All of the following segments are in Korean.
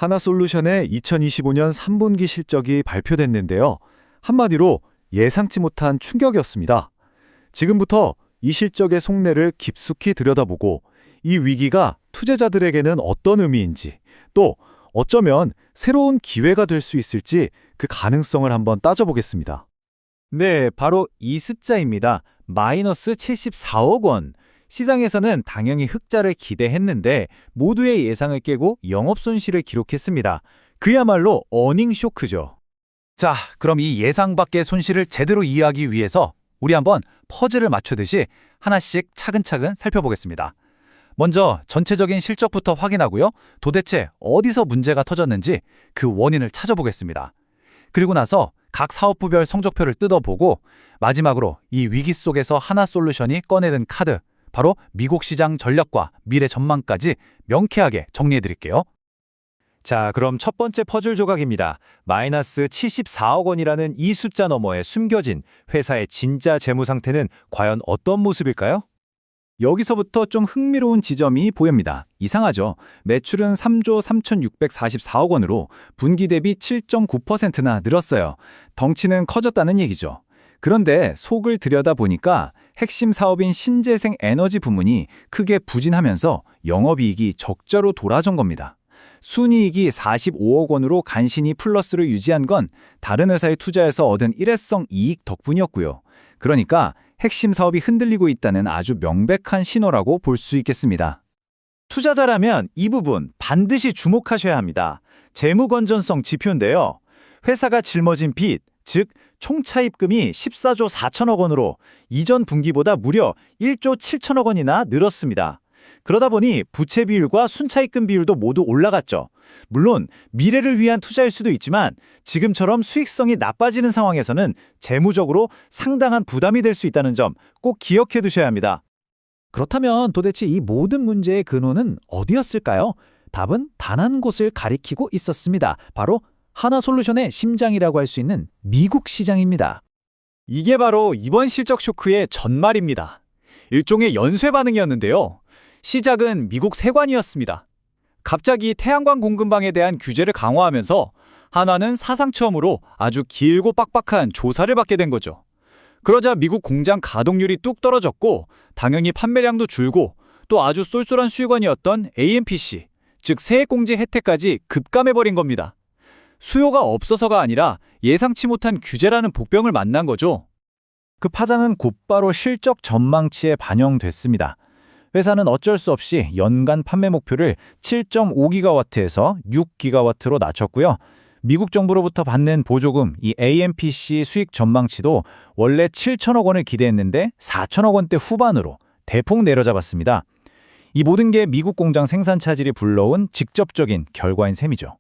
하나솔루션의 2025년 3분기 실적이 발표됐는데요. 한마디로 예상치 못한 충격이었습니다. 지금부터 이 실적의 속내를 깊숙이 들여다보고 이 위기가 투자자들에게는 어떤 의미인지, 또 어쩌면 새로운 기회가 될 수 있을지 그 가능성을 한번 따져보겠습니다. 네, 바로 이 숫자입니다. 마이너스 74억 원. 시장에서는 당연히 흑자를 기대했는데 모두의 예상을 깨고 영업손실을 기록했습니다. 그야말로 어닝 쇼크죠. 자, 그럼 이 예상 밖의 손실을 제대로 이해하기 위해서 우리 한번 퍼즐을 맞추듯이 하나씩 차근차근 살펴보겠습니다. 먼저 전체적인 실적부터 확인하고요. 도대체 어디서 문제가 터졌는지 그 원인을 찾아보겠습니다. 그리고 나서 각 사업부별 성적표를 뜯어보고 마지막으로 이 위기 속에서 하나솔루션이 꺼내든 카드, 바로 미국 시장 전략과 미래 전망까지 명쾌하게 정리해드릴게요. 자, 그럼 첫 번째 퍼즐 조각입니다. 마이너스 74억 원이라는 이 숫자 너머에 숨겨진 회사의 진짜 재무 상태는 과연 어떤 모습일까요? 여기서부터 좀 흥미로운 지점이 보입니다. 이상하죠? 매출은 3조 3,644억 원으로 분기 대비 7.9%나 늘었어요. 덩치는 커졌다는 얘기죠. 그런데 속을 들여다보니까 핵심 사업인 신재생 에너지 부문이 크게 부진하면서 영업이익이 적자로 돌아선 겁니다. 순이익이 45억 원으로 간신히 플러스를 유지한 건 다른 회사에 투자해서 얻은 일회성 이익 덕분이었고요. 그러니까 핵심 사업이 흔들리고 있다는 아주 명백한 신호라고 볼 수 있겠습니다. 투자자라면 이 부분 반드시 주목하셔야 합니다. 재무 건전성 지표인데요. 회사가 짊어진 빚, 즉 총차입금이 14조 4천억 원으로 이전 분기보다 무려 1조 7천억 원이나 늘었습니다. 그러다 보니 부채 비율과 순차입금 비율도 모두 올라갔죠. 물론 미래를 위한 투자일 수도 있지만 지금처럼 수익성이 나빠지는 상황에서는 재무적으로 상당한 부담이 될 수 있다는 점 꼭 기억해 두셔야 합니다. 그렇다면 도대체 이 모든 문제의 근원은 어디였을까요? 답은 단 한 곳을 가리키고 있었습니다. 바로 하나솔루션의 심장이라고 할 수 있는 미국 시장입니다. 이게 바로 이번 실적 쇼크의 전말입니다. 일종의 연쇄 반응이었는데요. 시작은 미국 세관이었습니다. 갑자기 태양광 공급망에 대한 규제를 강화하면서 한화는 사상 처음으로 아주 길고 빡빡한 조사를 받게 된 거죠. 그러자 미국 공장 가동률이 뚝 떨어졌고 당연히 판매량도 줄고 또 아주 쏠쏠한 수익원이었던 AMPC, 즉 세액공제 혜택까지 급감해버린 겁니다. 수요가 없어서가 아니라 예상치 못한 규제라는 복병을 만난 거죠. 그 파장은 곧바로 실적 전망치에 반영됐습니다. 회사는 어쩔 수 없이 연간 판매 목표를 7.5기가와트에서 6기가와트로 낮췄고요. 미국 정부로부터 받는 보조금, 이 AMPC 수익 전망치도 원래 7천억 원을 기대했는데 4천억 원대 후반으로 대폭 내려잡았습니다. 이 모든 게 미국 공장 생산 차질이 불러온 직접적인 결과인 셈이죠.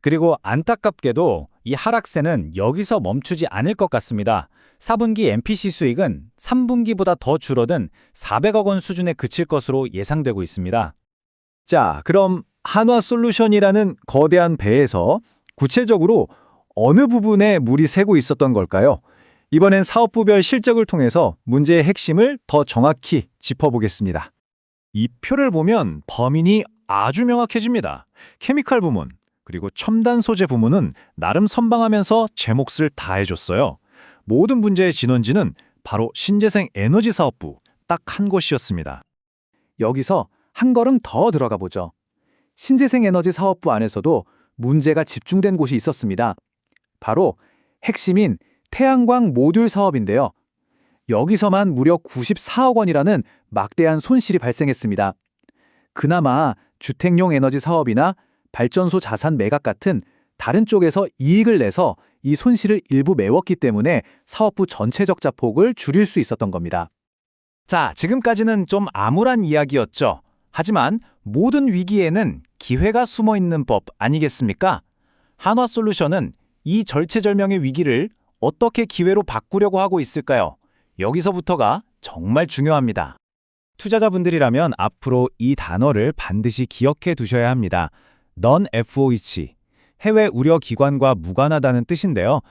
그리고 안타깝게도 이 하락세는 여기서 멈추지 않을 것 같습니다. 4분기 MPC 수익은 3분기보다 더 줄어든 400억 원 수준에 그칠 것으로 예상되고 있습니다. 자, 그럼 한화솔루션이라는 거대한 배에서 구체적으로 어느 부분에 물이 새고 있었던 걸까요? 이번엔 사업부별 실적을 통해서 문제의 핵심을 더 정확히 짚어보겠습니다. 이 표를 보면 범인이 아주 명확해집니다. 케미칼 부문, 그리고 첨단 소재 부문은 나름 선방하면서 제 몫을 다해줬어요. 모든 문제의 진원지는 바로 신재생 에너지 사업부 딱 한 곳이었습니다. 여기서 한 걸음 더 들어가 보죠. 신재생 에너지 사업부 안에서도 문제가 집중된 곳이 있었습니다. 바로 핵심인 태양광 모듈 사업인데요. 여기서만 무려 94억 원이라는 막대한 손실이 발생했습니다. 그나마 주택용 에너지 사업이나 발전소 자산 매각 같은 다른 쪽에서 이익을 내서 이 손실을 일부 메웠기 때문에 사업부 전체적 자폭을 줄일 수 있었던 겁니다. 자, 지금까지는 좀 암울한 이야기였죠. 하지만 모든 위기에는 기회가 숨어 있는 법 아니겠습니까? 한화솔루션은 이 절체절명의 위기를 어떻게 기회로 바꾸려고 하고 있을까요? 여기서부터가 정말 중요합니다. 투자자분들이라면 앞으로 이 단어를 반드시 기억해 두셔야 합니다. Non-FOH, 해외 우려 기관과 무관하다는 뜻인데요.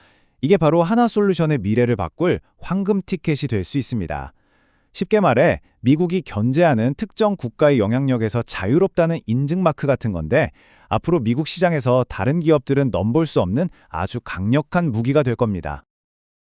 이게 바로 하나솔루션의 미래를 바꿀 황금 티켓이 될 수 있습니다. 쉽게 말해 미국이 견제하는 특정 국가의 영향력에서 자유롭다는 인증마크 같은 건데 앞으로 미국 시장에서 다른 기업들은 넘볼 수 없는 아주 강력한 무기가 될 겁니다.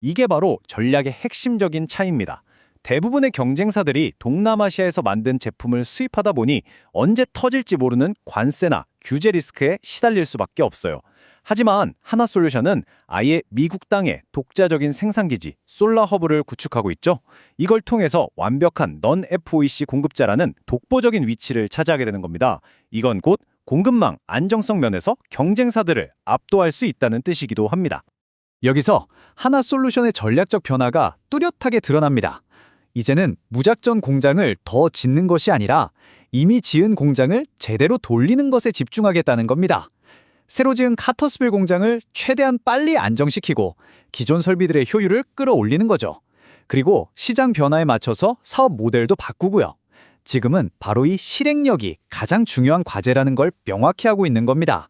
이게 바로 전략의 핵심적인 차이입니다. 대부분의 경쟁사들이 동남아시아에서 만든 제품을 수입하다 보니 언제 터질지 모르는 관세나 규제 리스크에 시달릴 수밖에 없어요. 하지만 하나솔루션은 아예 미국 땅에 독자적인 생산기지 솔라허브를 구축하고 있죠. 이걸 통해서 완벽한 넌 FOEC 공급자라는 독보적인 위치를 차지하게 되는 겁니다. 이건 곧 공급망 안정성 면에서 경쟁사들을 압도할 수 있다는 뜻이기도 합니다. 여기서 하나솔루션의 전략적 변화가 뚜렷하게 드러납니다. 이제는 무작정 공장을 더 짓는 것이 아니라 이미 지은 공장을 제대로 돌리는 것에 집중하겠다는 겁니다. 새로 지은 카터스빌 공장을 최대한 빨리 안정시키고 기존 설비들의 효율을 끌어올리는 거죠. 그리고 시장 변화에 맞춰서 사업 모델도 바꾸고요. 지금은 바로 이 실행력이 가장 중요한 과제라는 걸 명확히 하고 있는 겁니다.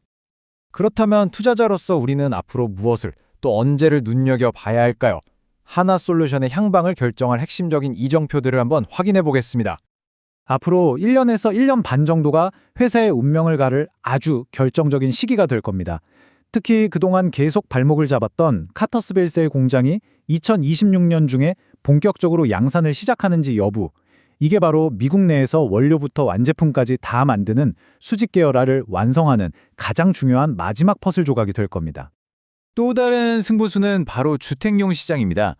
그렇다면 투자자로서 우리는 앞으로 무엇을 또 언제를 눈여겨봐야 할까요? 하나솔루션의 향방을 결정할 핵심적인 이정표들을 한번 확인해 보겠습니다. 앞으로 1년에서 1년 반 정도가 회사의 운명을 가를 아주 결정적인 시기가 될 겁니다. 특히 그동안 계속 발목을 잡았던 카터스빌 셀 공장이 2026년 중에 본격적으로 양산을 시작하는지 여부, 이게 바로 미국 내에서 원료부터 완제품까지 다 만드는 수직 계열화를 완성하는 가장 중요한 마지막 퍼즐 조각이 될 겁니다. 또 다른 승부수는 바로 주택용 시장입니다.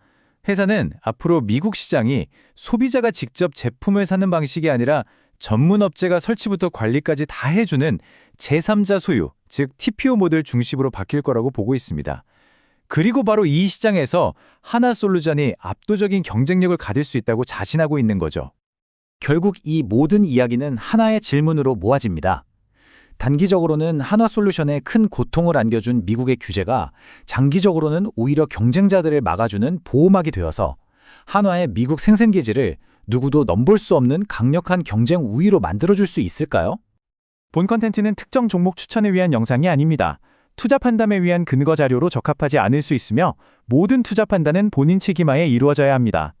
회사는 앞으로 미국 시장이 소비자가 직접 제품을 사는 방식이 아니라 전문 업체가 설치부터 관리까지 다 해주는 제3자 소유, 즉 TPO 모델 중심으로 바뀔 거라고 보고 있습니다. 그리고 바로 이 시장에서 하나솔루션이 압도적인 경쟁력을 가질 수 있다고 자신하고 있는 거죠. 결국 이 모든 이야기는 하나의 질문으로 모아집니다. 단기적으로는 하나솔루션에 큰 고통을 안겨준 미국의 규제가 장기적으로는 오히려 경쟁자들을 막아주는 보호막이 되어서 한화의 미국 생산기지를 누구도 넘볼 수 없는 강력한 경쟁 우위로 만들어줄 수 있을까요? 본 컨텐츠는 특정 종목 추천을 위한 영상이 아닙니다. 투자 판단에 위한 근거 자료로 적합하지 않을 수 있으며 모든 투자 판단은 본인 책임하에 이루어져야 합니다.